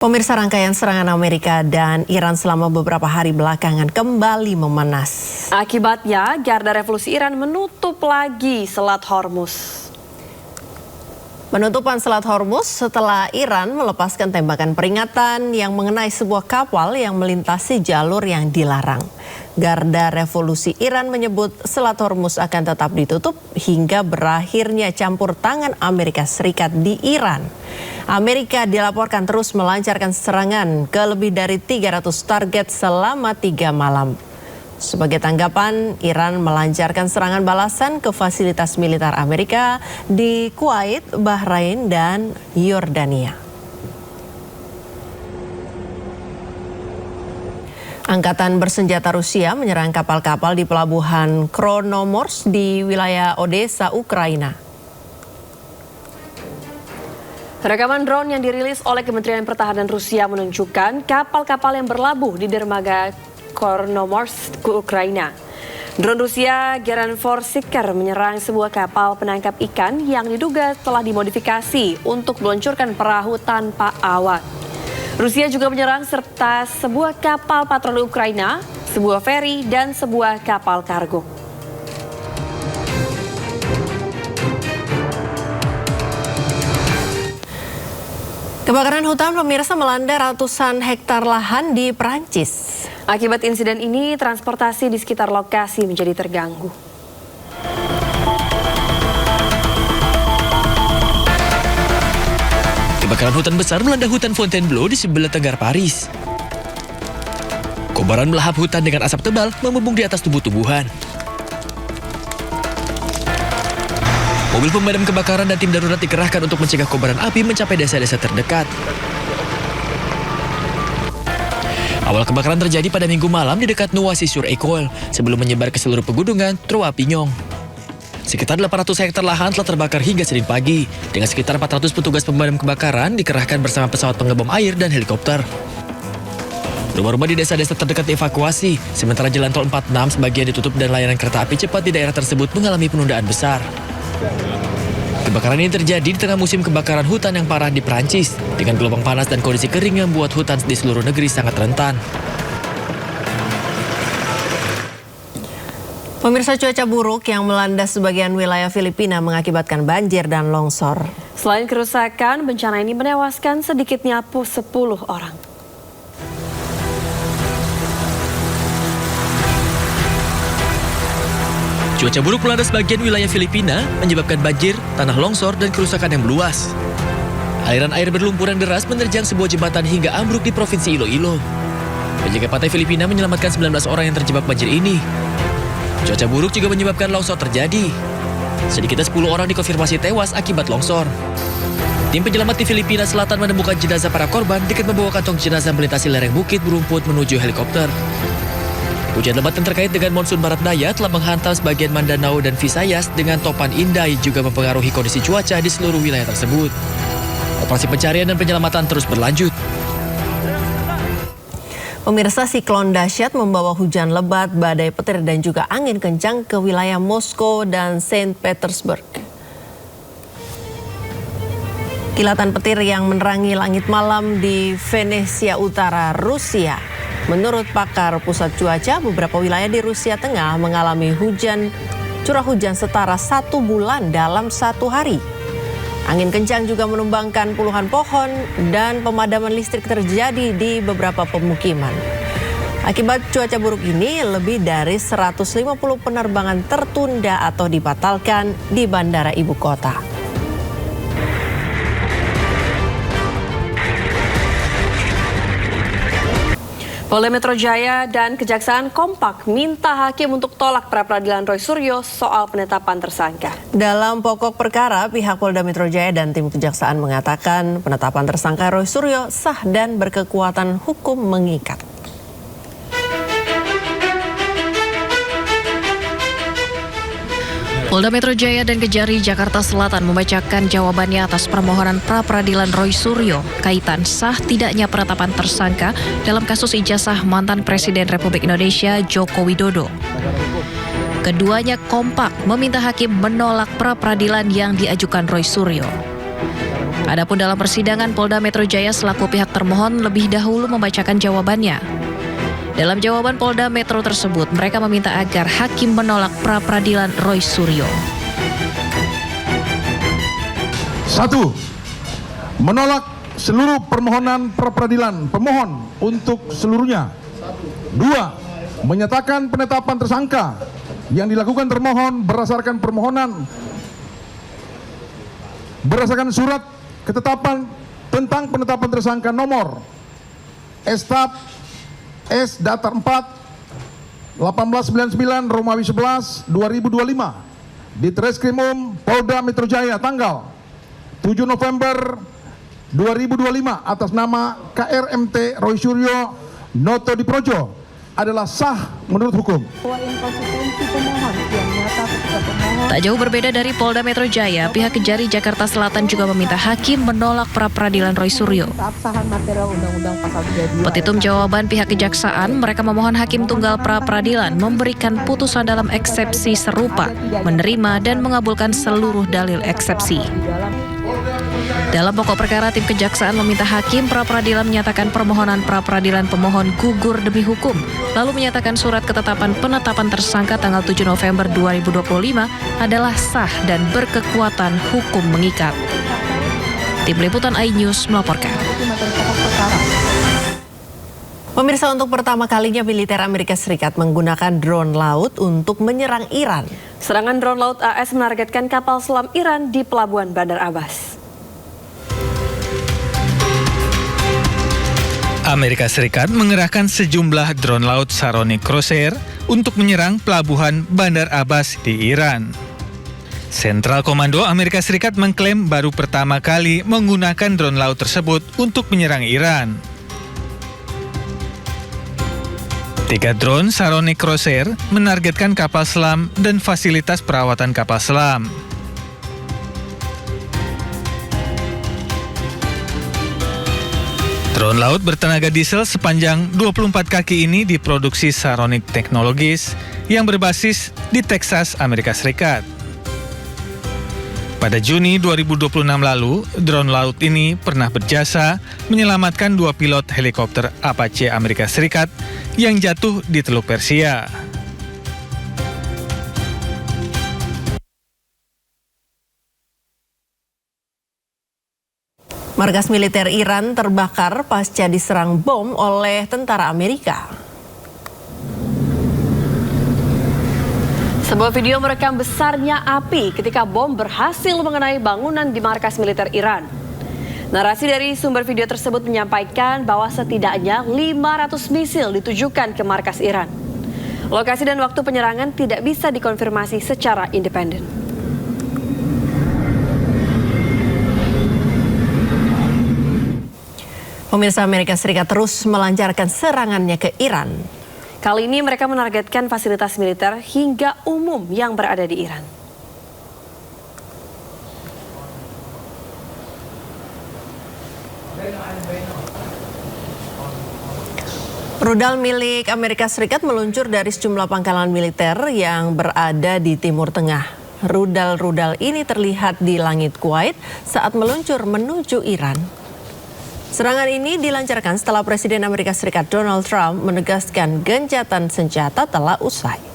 Pemirsa, rangkaian serangan Amerika dan Iran selama beberapa hari belakangan kembali memanas. Akibatnya, Garda Revolusi Iran menutup lagi Selat Hormuz. Penutupan Selat Hormuz setelah Iran melepaskan tembakan peringatan yang mengenai sebuah kapal yang melintasi jalur yang dilarang. Garda Revolusi Iran menyebut Selat Hormuz akan tetap ditutup hingga berakhirnya campur tangan Amerika Serikat di Iran. Amerika dilaporkan terus melancarkan serangan ke lebih dari 300 target selama 3 malam. Sebagai tanggapan, Iran melancarkan serangan balasan ke fasilitas militer Amerika di Kuwait, Bahrain, dan Yordania. Angkatan bersenjata Rusia menyerang kapal-kapal di pelabuhan Chronomorsk di wilayah Odessa, Ukraina. Rekaman drone yang dirilis oleh Kementerian Pertahanan Rusia menunjukkan kapal-kapal yang berlabuh di dermaga Chronomorsk, Ukraina. Drone Rusia Geran-4 Seeker menyerang sebuah kapal penangkap ikan yang diduga telah dimodifikasi untuk meluncurkan perahu tanpa awak. Rusia juga menyerang serta sebuah kapal patroli Ukraina, sebuah feri, dan sebuah kapal kargo. Kebakaran hutan, pemirsa, melanda ratusan hektar lahan di Perancis. Akibat insiden ini, transportasi di sekitar lokasi menjadi terganggu. Kebakaran hutan besar melanda hutan Fontainebleau di sebelah tenggara Paris. Kobaran melahap hutan dengan asap tebal membumbung di atas tumbuh-tumbuhan. Mobil pemadam kebakaran dan tim darurat dikerahkan untuk mencegah kobaran api mencapai desa-desa terdekat. Awal kebakaran terjadi pada Minggu malam di dekat Noisy-sur-École sebelum menyebar ke seluruh pegunungan Trois-Pignons. Sekitar 800 hektar lahan telah terbakar hingga Senin pagi, dengan sekitar 400 petugas pemadam kebakaran dikerahkan bersama pesawat pengebom air dan helikopter. Rumah-rumah di desa-desa terdekat dievakuasi, sementara jalan tol 46 sebagian ditutup dan layanan kereta api cepat di daerah tersebut mengalami penundaan besar. Kebakaran ini terjadi di tengah musim kebakaran hutan yang parah di Prancis, dengan gelombang panas dan kondisi kering yang membuat hutan di seluruh negeri sangat rentan. Pemirsa, cuaca buruk yang melanda sebagian wilayah Filipina mengakibatkan banjir dan longsor. Selain kerusakan, bencana ini menewaskan sedikitnya 10 orang. Cuaca buruk melanda sebagian wilayah Filipina menyebabkan banjir, tanah longsor, dan kerusakan yang meluas. Aliran air berlumpuran deras menerjang sebuah jembatan hingga ambruk di Provinsi Iloilo. Penjaga pantai Filipina menyelamatkan 19 orang yang terjebak banjir ini. Cuaca buruk juga menyebabkan longsor terjadi. Sedikitnya 10 orang dikonfirmasi tewas akibat longsor. Tim penyelamat di Filipina Selatan menemukan jenazah para korban dengan membawa kantong jenazah melintasi lereng bukit berumput menuju helikopter. Hujan lebat yang terkait dengan monsun barat daya telah menghantam sebagian Mindanao dan Visayas dengan topan Inday juga mempengaruhi kondisi cuaca di seluruh wilayah tersebut. Operasi pencarian dan penyelamatan terus berlanjut. Pemirsa, siklon dahsyat membawa hujan lebat, badai petir, dan juga angin kencang ke wilayah Moskow dan Saint Petersburg. Kilatan petir yang menerangi langit malam di Venesia Utara, Rusia. Menurut pakar pusat cuaca, beberapa wilayah di Rusia Tengah mengalami curah hujan setara 1 bulan dalam 1 hari. Angin kencang juga menumbangkan puluhan pohon dan pemadaman listrik terjadi di beberapa pemukiman. Akibat cuaca buruk ini, lebih dari 150 penerbangan tertunda atau dibatalkan di bandara ibu kota. Polda Metro Jaya dan Kejaksaan kompak minta hakim untuk tolak pra-peradilan Roy Suryo soal penetapan tersangka. Dalam pokok perkara, pihak Polda Metro Jaya dan tim Kejaksaan mengatakan penetapan tersangka Roy Suryo sah dan berkekuatan hukum mengikat. Polda Metro Jaya dan Kejari Jakarta Selatan membacakan jawabannya atas permohonan pra-peradilan Roy Suryo kaitan sah tidaknya penetapan tersangka dalam kasus ijazah mantan Presiden Republik Indonesia Joko Widodo. Keduanya kompak meminta hakim menolak pra-peradilan yang diajukan Roy Suryo. Adapun dalam persidangan, Polda Metro Jaya selaku pihak termohon lebih dahulu membacakan jawabannya. Dalam jawaban Polda Metro tersebut, mereka meminta agar hakim menolak pra-peradilan Roy Suryo. 1. Menolak seluruh permohonan pra-peradilan pemohon untuk seluruhnya. 2. Menyatakan penetapan tersangka yang dilakukan termohon berdasarkan surat ketetapan tentang penetapan tersangka nomor Estap S Datar 4 1899 Romawi 11 2025 di Treskrimum Polda Metro Jaya tanggal 7 November 2025 atas nama KRMT Roy Suryo Noto Diprojo adalah sah menurut hukum. Tak jauh berbeda dari Polda Metro Jaya, pihak Kejari Jakarta Selatan juga meminta hakim menolak pra-peradilan Roy Suryo. Petitum jawaban pihak kejaksaan, mereka memohon hakim tunggal pra-peradilan memberikan putusan dalam eksepsi serupa, menerima dan mengabulkan seluruh dalil eksepsi. Dalam pokok perkara, tim kejaksaan meminta hakim pra-peradilan menyatakan permohonan pra-peradilan pemohon gugur demi hukum, lalu menyatakan surat ketetapan penetapan tersangka tanggal 7 November 2025 adalah sah dan berkekuatan hukum mengikat. Tim Liputan iNews melaporkan. Pemirsa, untuk pertama kalinya militer Amerika Serikat menggunakan drone laut untuk menyerang Iran. Serangan drone laut AS menargetkan kapal selam Iran di pelabuhan Bandar Abbas. Amerika Serikat mengerahkan sejumlah drone laut Saronic Crosshair untuk menyerang pelabuhan Bandar Abbas di Iran. Sentral Komando Amerika Serikat mengklaim baru pertama kali menggunakan drone laut tersebut untuk menyerang Iran. 3 drone Saronic Crosshair menargetkan kapal selam dan fasilitas perawatan kapal selam. Drone laut bertenaga diesel sepanjang 24 kaki ini diproduksi Saronic Technologies yang berbasis di Texas, Amerika Serikat. Pada Juni 2026 lalu, drone laut ini pernah berjasa menyelamatkan 2 pilot helikopter Apache Amerika Serikat yang jatuh di Teluk Persia. Markas militer Iran terbakar pasca diserang bom oleh tentara Amerika. Sebuah video merekam besarnya api ketika bom berhasil mengenai bangunan di markas militer Iran. Narasi dari sumber video tersebut menyampaikan bahwa setidaknya 500 misil ditujukan ke markas Iran. Lokasi dan waktu penyerangan tidak bisa dikonfirmasi secara independen. Pemirsa, Amerika Serikat terus melancarkan serangannya ke Iran. Kali ini mereka menargetkan fasilitas militer hingga umum yang berada di Iran. Rudal milik Amerika Serikat meluncur dari sejumlah pangkalan militer yang berada di Timur Tengah. Rudal-rudal ini terlihat di langit Kuwait saat meluncur menuju Iran. Serangan ini dilancarkan setelah Presiden Amerika Serikat Donald Trump menegaskan gencatan senjata telah usai.